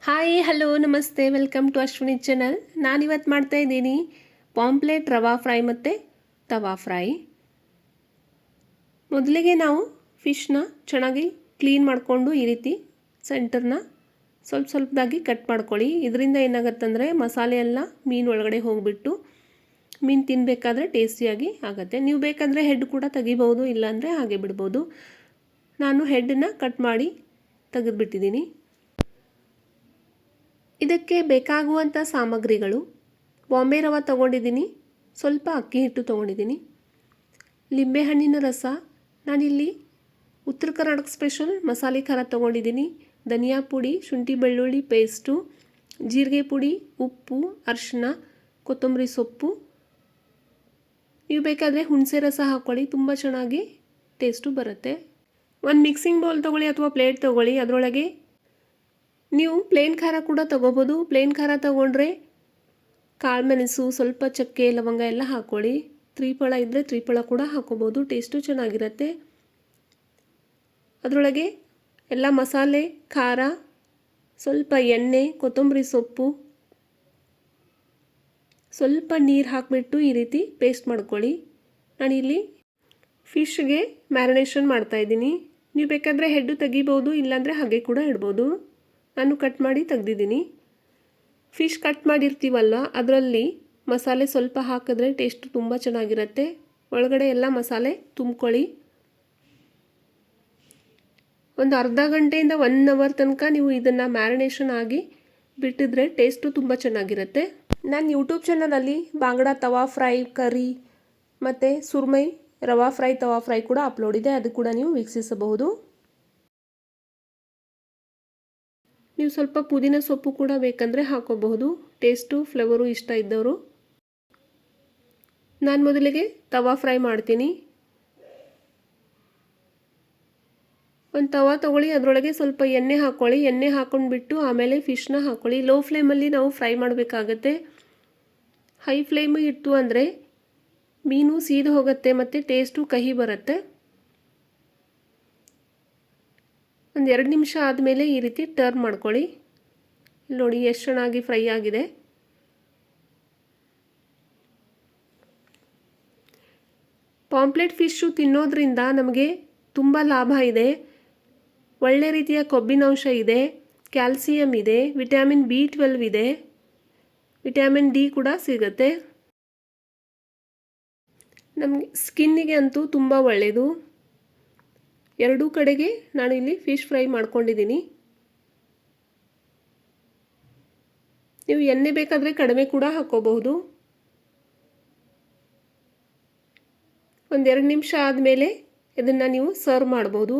Hi hello ನಮಸ್ತೆ welcome to Ashwini channel. ನಾನಿವತ್ತು ಮಾಡ್ತಾ ಇದ್ದೀನಿ ಪಾಂಪ್ಲೆಟ್ ರವಾ ಫ್ರೈ ಮತ್ತು ತವಾ ಫ್ರೈ. ಮೊದಲಿಗೆ ನಾವು ಫಿಶ್ನ ಚೆನ್ನಾಗಿ ಕ್ಲೀನ್ ಮಾಡಿಕೊಂಡು ಈ ರೀತಿ ಸೆಂಟರ್ನ ಸ್ವಲ್ಪದಾಗಿ ಕಟ್ ಮಾಡ್ಕೊಳ್ಳಿ. ಇದರಿಂದ ಏನಾಗುತ್ತಂದರೆ ಮಸಾಲೆ ಎಲ್ಲ ಮೀನು ಒಳಗಡೆ ಹೋಗಿಬಿಟ್ಟು ಮೀನು ತಿನ್ನಬೇಕಾದ್ರೆ ಟೇಸ್ಟಿಯಾಗಿ ಆಗುತ್ತೆ. ನೀವು ಬೇಕಾದರೆ ಹೆಡ್ ಕೂಡ ತೆಗಿಬೋದು, ಇಲ್ಲಾಂದರೆ ಹಾಗೆ ಬಿಡ್ಬೋದು. ನಾನು ಹೆಡ್ಡನ್ನ ಕಟ್ ಮಾಡಿ ತೆಗೆದುಬಿಟ್ಟಿದ್ದೀನಿ. ಇದಕ್ಕೆ ಬೇಕಾಗುವಂಥ ಸಾಮಗ್ರಿಗಳು: ಬಾಂಬೆ ರವೆ ತೊಗೊಂಡಿದ್ದೀನಿ, ಸ್ವಲ್ಪ ಅಕ್ಕಿ ಹಿಟ್ಟು ತೊಗೊಂಡಿದ್ದೀನಿ, ಲಿಂಬೆಹಣ್ಣಿನ ರಸ, ನಾನಿಲ್ಲಿ ಉತ್ತರ ಕರ್ನಾಟಕ ಸ್ಪೆಷಲ್ ಮಸಾಲೆ ಖಾರ ತೊಗೊಂಡಿದ್ದೀನಿ, ಧನಿಯಾ ಪುಡಿ, ಶುಂಠಿ ಬೆಳ್ಳುಳ್ಳಿ ಪೇಸ್ಟು, ಜೀರಿಗೆ ಪುಡಿ, ಉಪ್ಪು, ಅರಿಶಿನ, ಕೊತ್ತಂಬರಿ ಸೊಪ್ಪು. ನೀವು ಬೇಕಾದರೆ ಹುಣಸೆ ರಸ ಹಾಕ್ಕೊಳ್ಳಿ, ತುಂಬ ಚೆನ್ನಾಗಿ ಟೇಸ್ಟು ಬರುತ್ತೆ. ಒಂದು ಮಿಕ್ಸಿಂಗ್ ಬೌಲ್ ತೊಗೊಳ್ಳಿ ಅಥವಾ ಪ್ಲೇಟ್ ತೊಗೊಳ್ಳಿ. ಅದರೊಳಗೆ ನೀವು ಪ್ಲೇನ್ ಖಾರ ಕೂಡ ತೊಗೋಬೋದು. ಪ್ಲೇನ್ ಖಾರ ತೊಗೊಂಡ್ರೆ ಕಾಳುಮೆಣಸು, ಸ್ವಲ್ಪ ಚಕ್ಕೆ, ಲವಂಗ ಎಲ್ಲ ಹಾಕ್ಕೊಳ್ಳಿ. ತ್ರಿಫಲ ಇದ್ದರೆ ತ್ರಿಫಲ ಕೂಡ ಹಾಕ್ಕೋಬೋದು, ಟೇಸ್ಟು ಚೆನ್ನಾಗಿರುತ್ತೆ. ಅದರೊಳಗೆ ಎಲ್ಲ ಮಸಾಲೆ, ಖಾರ, ಸ್ವಲ್ಪ ಎಣ್ಣೆ, ಕೊತ್ತಂಬರಿ ಸೊಪ್ಪು, ಸ್ವಲ್ಪ ನೀರು ಹಾಕಿಬಿಟ್ಟು ಈ ರೀತಿ ಪೇಸ್ಟ್ ಮಾಡ್ಕೊಳ್ಳಿ. ನಾನಿಲ್ಲಿ ಫಿಶ್ಗೆ ಮ್ಯಾರಿನೇಷನ್ ಮಾಡ್ತಾಯಿದ್ದೀನಿ. ನೀವು ಬೇಕಾದರೆ ಹೆಡ್ಡು ತೆಗಿಬೋದು, ಇಲ್ಲಾಂದರೆ ಹಾಗೆ ಕೂಡ ಇಡ್ಬೋದು. ನಾನು ಕಟ್ ಮಾಡಿ ತೆಗ್ದಿದ್ದೀನಿ. ಫಿಶ್ ಕಟ್ ಮಾಡಿರ್ತೀವಲ್ವ, ಅದರಲ್ಲಿ ಮಸಾಲೆ ಸ್ವಲ್ಪ ಹಾಕಿದ್ರೆ ಟೇಸ್ಟ್ ತುಂಬ ಚೆನ್ನಾಗಿರುತ್ತೆ. ಒಳಗಡೆ ಎಲ್ಲ ಮಸಾಲೆ ತುಂಬ್ಕೊಳ್ಳಿ. ಒಂದು ಅರ್ಧ ಗಂಟೆಯಿಂದ 1 ಅವರ್ ತನಕ ನೀವು ಇದನ್ನು ಮ್ಯಾರಿನೇಷನ್ ಆಗಿ ಬಿಟ್ಟಿದ್ರೆ ಟೇಸ್ಟು ತುಂಬ ಚೆನ್ನಾಗಿರುತ್ತೆ. ನಾನು ಯೂಟ್ಯೂಬ್ ಚಾನಲಲ್ಲಿ ಬಾಂಗ್ಡಾ ತವಾ ಫ್ರೈ ಕರಿ ಮತ್ತು ಸುರ್ಮೈ ರವಾ ಫ್ರೈ ತವಾ ಫ್ರೈ ಕೂಡ ಅಪ್ಲೋಡ್ ಇದೆ, ಅದು ಕೂಡ ನೀವು ವೀಕ್ಷಿಸಬಹುದು. ನೀವು ಸ್ವಲ್ಪ ಪುದೀನ ಸೊಪ್ಪು ಕೂಡ ಬೇಕಂದರೆ ಹಾಕೋಬಹುದು, ಟೇಸ್ಟು ಫ್ಲೇವರು ಇಷ್ಟ ಇದ್ದವರು. ನಾನು ಮೊದಲಿಗೆ ತವಾ ಫ್ರೈ ಮಾಡ್ತೀನಿ. ಒಂದು ತವಾ ತೊಗೊಳ್ಳಿ, ಅದರೊಳಗೆ ಸ್ವಲ್ಪ ಎಣ್ಣೆ ಹಾಕ್ಕೊಳ್ಳಿ. ಎಣ್ಣೆ ಹಾಕ್ಕೊಂಡ್ಬಿಟ್ಟು ಆಮೇಲೆ ಫಿಶ್ನ ಹಾಕ್ಕೊಳ್ಳಿ. ಲೋ ಫ್ಲೇಮಲ್ಲಿ ನಾವು ಫ್ರೈ ಮಾಡಬೇಕಾಗತ್ತೆ. ಹೈ ಫ್ಲೇಮ್ ಇಟ್ಟು ಅಂದರೆ ಮೀನು ಸೀದು ಹೋಗುತ್ತೆ ಮತ್ತು ಟೇಸ್ಟು ಕಹಿ ಬರುತ್ತೆ. ಒಂದು 2 ನಿಮಿಷ ಆದಮೇಲೆ ಈ ರೀತಿ ಟರ್ನ್ ಮಾಡ್ಕೊಳ್ಳಿ. ಇಲ್ಲಿ ನೋಡಿ ಎಷ್ಟು ಚೆನ್ನಾಗಿ ಫ್ರೈ ಆಗಿದೆ. ಪಾಂಪ್ಲೆಟ್ ಫಿಶ್ಶು ತಿನ್ನೋದ್ರಿಂದ ನಮಗೆ ತುಂಬ ಲಾಭ ಇದೆ. ಒಳ್ಳೆ ರೀತಿಯ ಕೊಬ್ಬಿನಾಂಶ ಇದೆ, ಕ್ಯಾಲ್ಸಿಯಂ ಇದೆ, ವಿಟಮಿನ್ B12 ಇದೆ, ವಿಟಮಿನ್ ಡಿ ಕೂಡ ಸಿಗುತ್ತೆ. ನಮಗೆ ಸ್ಕಿನ್ನಿಗೆ ಅಂತೂ ತುಂಬ ಒಳ್ಳೆಯದು. ಎರಡೂ ಕಡೆಗೆ ನಾನು ಇಲ್ಲಿ ಫಿಶ್ ಫ್ರೈ ಮಾಡ್ಕೊಂಡಿದ್ದೀನಿ. ನೀವು ಎಣ್ಣೆ ಬೇಕಾದರೆ ಕಡಿಮೆ ಕೂಡ ಹಾಕ್ಕೋಬಹುದು. ಒಂದು 2 ನಿಮಿಷ ಆದಮೇಲೆ ಇದನ್ನು ನೀವು ಸರ್ವ್ ಮಾಡ್ಬೋದು.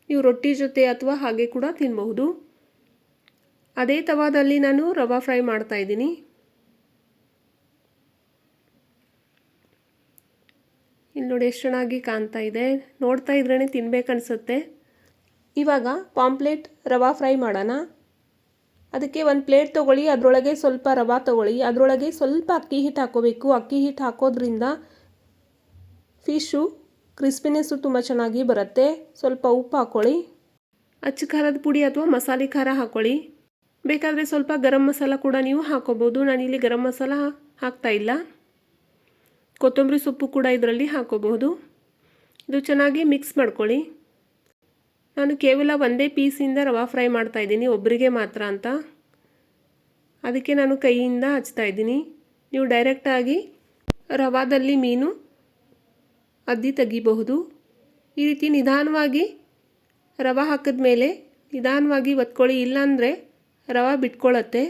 ನೀವು ರೊಟ್ಟಿ ಜೊತೆ ಅಥವಾ ಹಾಗೆ ಕೂಡ ತಿನ್ನಬಹುದು. ಅದೇ ತವಾದಲ್ಲಿ ನಾನು ರವಾ ಫ್ರೈ ಮಾಡ್ತಾಯಿದ್ದೀನಿ. ಇಲ್ಲಿ ನೋಡಿ ಎಷ್ಟು ಚೆನ್ನಾಗಿ ಕಾಣ್ತಾ ಇದೆ. ನೋಡ್ತಾ ಇದ್ರೇ ತಿನ್ಬೇಕನ್ಸುತ್ತೆ. ಇವಾಗ ಪಾಂಪ್ಲೆಟ್ ರವಾ ಫ್ರೈ ಮಾಡೋಣ. ಅದಕ್ಕೆ ಒಂದು ಪ್ಲೇಟ್ ತೊಗೊಳ್ಳಿ, ಅದರೊಳಗೆ ಸ್ವಲ್ಪ ರವಾ ತೊಗೊಳ್ಳಿ, ಅದರೊಳಗೆ ಸ್ವಲ್ಪ ಅಕ್ಕಿ ಹಿಟ್ಟು ಹಾಕ್ಕೋಬೇಕು. ಅಕ್ಕಿ ಹಿಟ್ಟು ಹಾಕೋದ್ರಿಂದ ಫಿಶ್ಶು ಕ್ರಿಸ್ಪಿನೆಸ್ಸು ತುಂಬ ಚೆನ್ನಾಗಿ ಬರುತ್ತೆ. ಸ್ವಲ್ಪ ಉಪ್ಪು ಹಾಕ್ಕೊಳ್ಳಿ. ಅಚ್ಚ ಖಾರದ ಪುಡಿ ಅಥವಾ ಮಸಾಲೆ ಖಾರ ಹಾಕ್ಕೊಳ್ಳಿ. ಬೇಕಾದರೆ ಸ್ವಲ್ಪ ಗರಂ ಮಸಾಲ ಕೂಡ ನೀವು ಹಾಕ್ಕೋಬೋದು. ನಾನಿಲ್ಲಿ ಗರಂ ಮಸಾಲ ಹಾಕ್ತಾಯಿಲ್ಲ. ಕೊತ್ತಂಬರಿ ಸೊಪ್ಪು ಕೂಡ ಇದರಲ್ಲಿ ಹಾಕ್ಕೋಬಹುದು. ಇದು ಚೆನ್ನಾಗಿ ಮಿಕ್ಸ್ ಮಾಡ್ಕೊಳ್ಳಿ. ನಾನು ಕೇವಲ ಒಂದೇ ಪೀಸಿಂದ ರವಾ ಫ್ರೈ ಮಾಡ್ತಾಯಿದ್ದೀನಿ, ಒಬ್ಬರಿಗೆ ಮಾತ್ರ ಅಂತ. ಅದಕ್ಕೆ ನಾನು ಕೈಯಿಂದ ಹಚ್ತಾಯಿದ್ದೀನಿ. ನೀವು ಡೈರೆಕ್ಟಾಗಿ ರವಾದಲ್ಲಿ ಮೀನು ಅದ್ದಿ ತೆಗಿಬಹುದು. ಈ ರೀತಿ ನಿಧಾನವಾಗಿ ರವೆ ಹಾಕಿದ ಮೇಲೆ ನಿಧಾನವಾಗಿ ಒತ್ಕೊಳ್ಳಿ, ಇಲ್ಲಾಂದರೆ ರವೆ ಬಿಟ್ಕೊಳ್ಳುತ್ತೆ.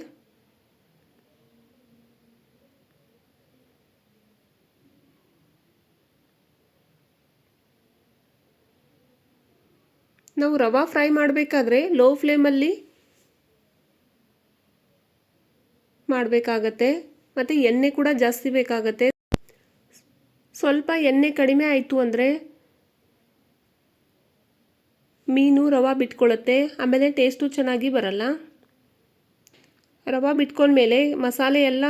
ನಾವು ರವಾ ಫ್ರೈ ಮಾಡಬೇಕಾದ್ರೆ ಲೋ ಫ್ಲೇಮಲ್ಲಿ ಮಾಡಬೇಕಾಗತ್ತೆ ಮತ್ತು ಎಣ್ಣೆ ಕೂಡ ಜಾಸ್ತಿ ಬೇಕಾಗತ್ತೆ. ಸ್ವಲ್ಪ ಎಣ್ಣೆ ಕಡಿಮೆ ಆಯಿತು ಅಂದರೆ ಮೀನು ರವಾ ಬಿಟ್ಕೊಳ್ಳುತ್ತೆ, ಆಮೇಲೆ ಟೇಸ್ಟು ಚೆನ್ನಾಗಿ ಬರಲ್ಲ. ರವಾ ಬಿಟ್ಕೊಂಡ್ಮೇಲೆ ಮಸಾಲೆ ಎಲ್ಲ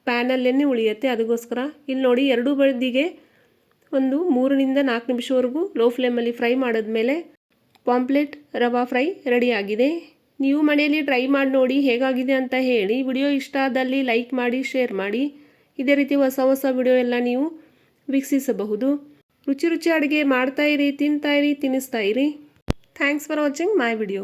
ಪ್ಯಾನಲ್ಲೇ ಉಳಿಯುತ್ತೆ, ಅದಕ್ಕೋಸ್ಕರ. ಇಲ್ಲಿ ನೋಡಿ, ಎರಡೂ ಬದಿಗೆ ಒಂದು 3 ನಿಂದ 4 ನಿಮಿಷವರೆಗೂ ಲೋ ಫ್ಲೇಮಲ್ಲಿ ಫ್ರೈ ಮಾಡಿದ್ಮೇಲೆ ಪಾಂಪ್ಲೆಟ್ ರವಾ ಫ್ರೈ ರೆಡಿಯಾಗಿದೆ. ನೀವು ಮನೆಯಲ್ಲಿ ಟ್ರೈ ಮಾಡಿ ನೋಡಿ ಹೇಗಾಗಿದೆ ಅಂತ ಹೇಳಿ. ವಿಡಿಯೋ ಇಷ್ಟ ಆದಲ್ಲಿ ಲೈಕ್ ಮಾಡಿ, ಶೇರ್ ಮಾಡಿ. ಇದೇ ರೀತಿ ಹೊಸ ಹೊಸ ವಿಡಿಯೋ ಎಲ್ಲ ನೀವು ವೀಕ್ಷಿಸಬಹುದು. ರುಚಿ ರುಚಿ ಅಡುಗೆ ಮಾಡ್ತಾಯಿರಿ, ತಿಂತಾಯಿರಿ, ತಿನ್ನಿಸ್ತಾಯಿರಿ. Thanks for watching my video.